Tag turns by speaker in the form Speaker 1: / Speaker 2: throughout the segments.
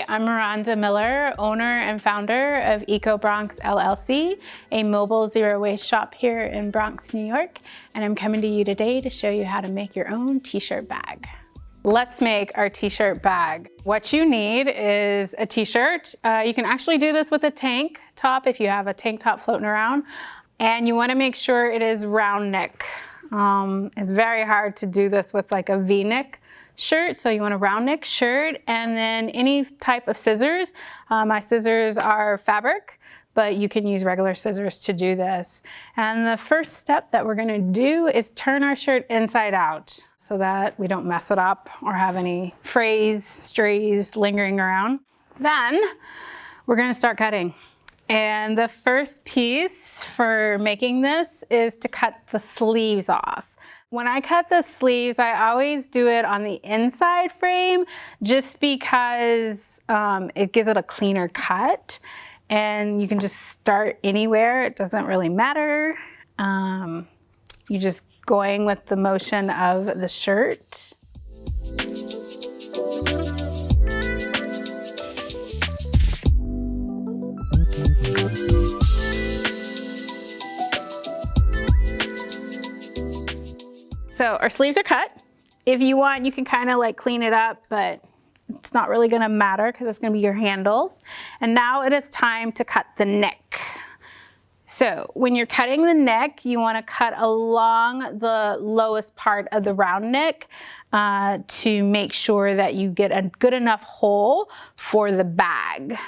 Speaker 1: Hi, I'm Miranda Miller, owner and founder of Eco Bronx LLC, a mobile zero waste shop here in Bronx, New York, and I'm coming to you today to show you how to make your own t-shirt bag. Let's make our t-shirt bag. What you need is a t-shirt. You can actually do this with a tank top if you have a tank top floating around, and you want to make sure it is round neck. It's very hard to do this with like a V-neck shirt, so you want a round neck shirt, and then any type of scissors. My scissors are fabric, but you can use regular scissors to do this. And the first step that we're gonna do is turn our shirt inside out so that we don't mess it up or have any frays, strays lingering around. Then we're gonna start cutting. And the first piece for making this is to cut the sleeves off. When I cut the sleeves, I always do it on the inside frame just because it gives it a cleaner cut. And you can just start anywhere, it doesn't really matter. You're just going with the motion of the shirt. So our sleeves are cut. If you want, you can kind of like clean it up, but it's not really gonna matter because it's gonna be your handles. And now it is time to cut the neck. So when you're cutting the neck, you wanna cut along the lowest part of the round neck to make sure that you get a good enough hole for the bag.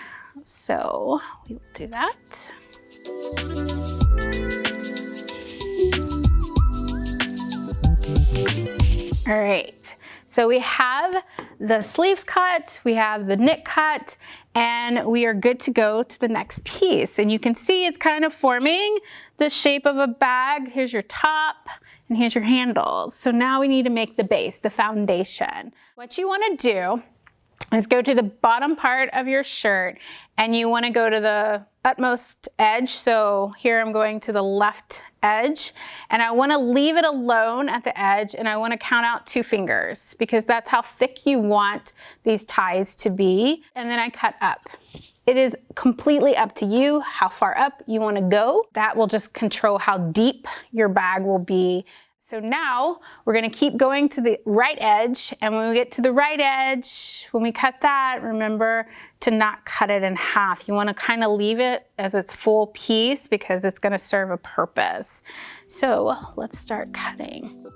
Speaker 1: So we will do that. All right, so we have the sleeves cut, we have the neck cut, and we are good to go to the next piece. And you can see it's kind of forming the shape of a bag. Here's your top, and here's your handles. So now we need to make the base, the foundation. What you wanna do is go to the bottom part of your shirt, and you wanna go to the utmost edge. So here I'm going to the left edge, and I wanna leave it alone at the edge, and I wanna count out 2 fingers because that's how thick you want these ties to be. And then I cut up. It is completely up to you how far up you wanna go. That will just control how deep your bag will be. So now we're gonna keep going to the right edge, and when we get to the right edge, when we cut that, remember to not cut it in half. You wanna kinda leave it as its full piece because it's gonna serve a purpose. So let's start cutting.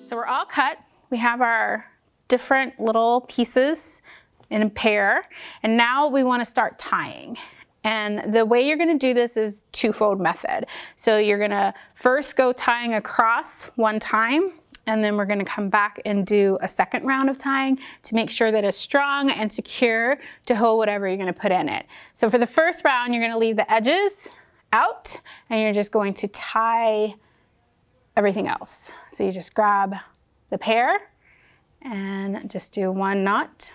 Speaker 1: So we're all cut. We have our different little pieces in a pair, and now we want to start tying. And the way you're going to do this is twofold method. So you're going to first go tying across one time, and then we're going to come back and do a second round of tying to make sure that it's strong and secure to hold whatever you're going to put in it. So for the first round, you're going to leave the edges out, and you're just going to tie everything else. So you just grab the pair and just do 1 knot.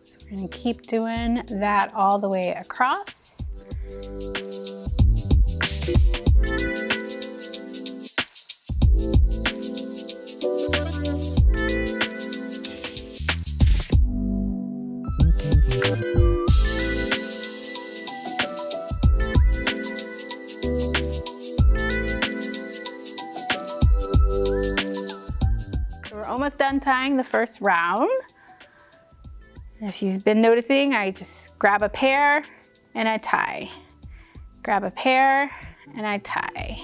Speaker 1: So we're gonna keep doing that all the way across. Almost done tying the first round. If you've been noticing, I just grab a pair and I tie. Grab a pair and I tie.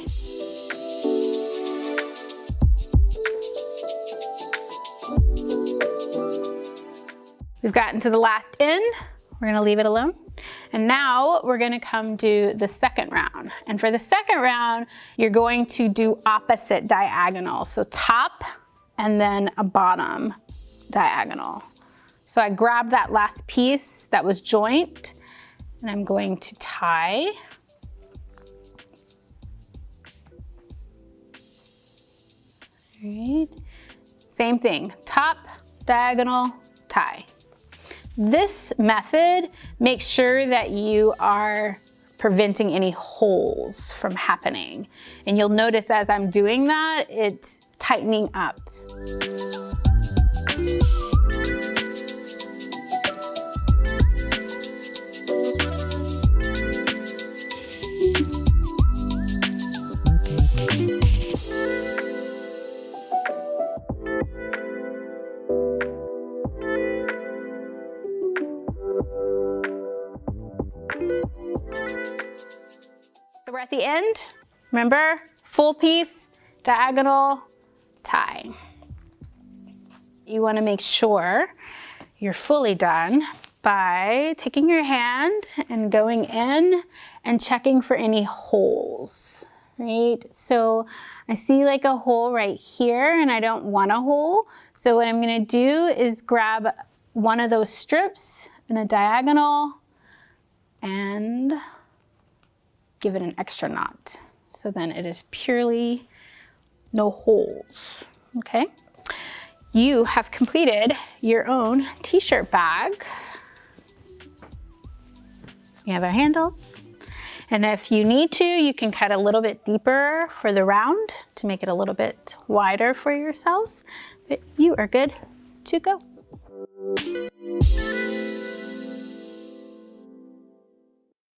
Speaker 1: We've gotten to the last end. We're gonna leave it alone. And now we're gonna come do the second round. And for the second round, you're going to do opposite diagonal. So top, and then a bottom diagonal. So I grabbed that last piece that was joint, and I'm going to tie. right? Same thing, top, diagonal, tie. This method makes sure that you are preventing any holes from happening. And you'll notice as I'm doing that, it's tightening up. So we're at the end. Remember, full piece, diagonal, tie. You want to make sure you're fully done by taking your hand and going in and checking for any holes, right? So I see like a hole right here and I don't want a hole. So what I'm going to do is grab one of those strips in a diagonal and give it an extra knot. So then it is purely no holes, okay? You have completed your own t-shirt bag. You have our handles. And if you need to, you can cut a little bit deeper for the round to make it a little bit wider for yourselves. But you are good to go.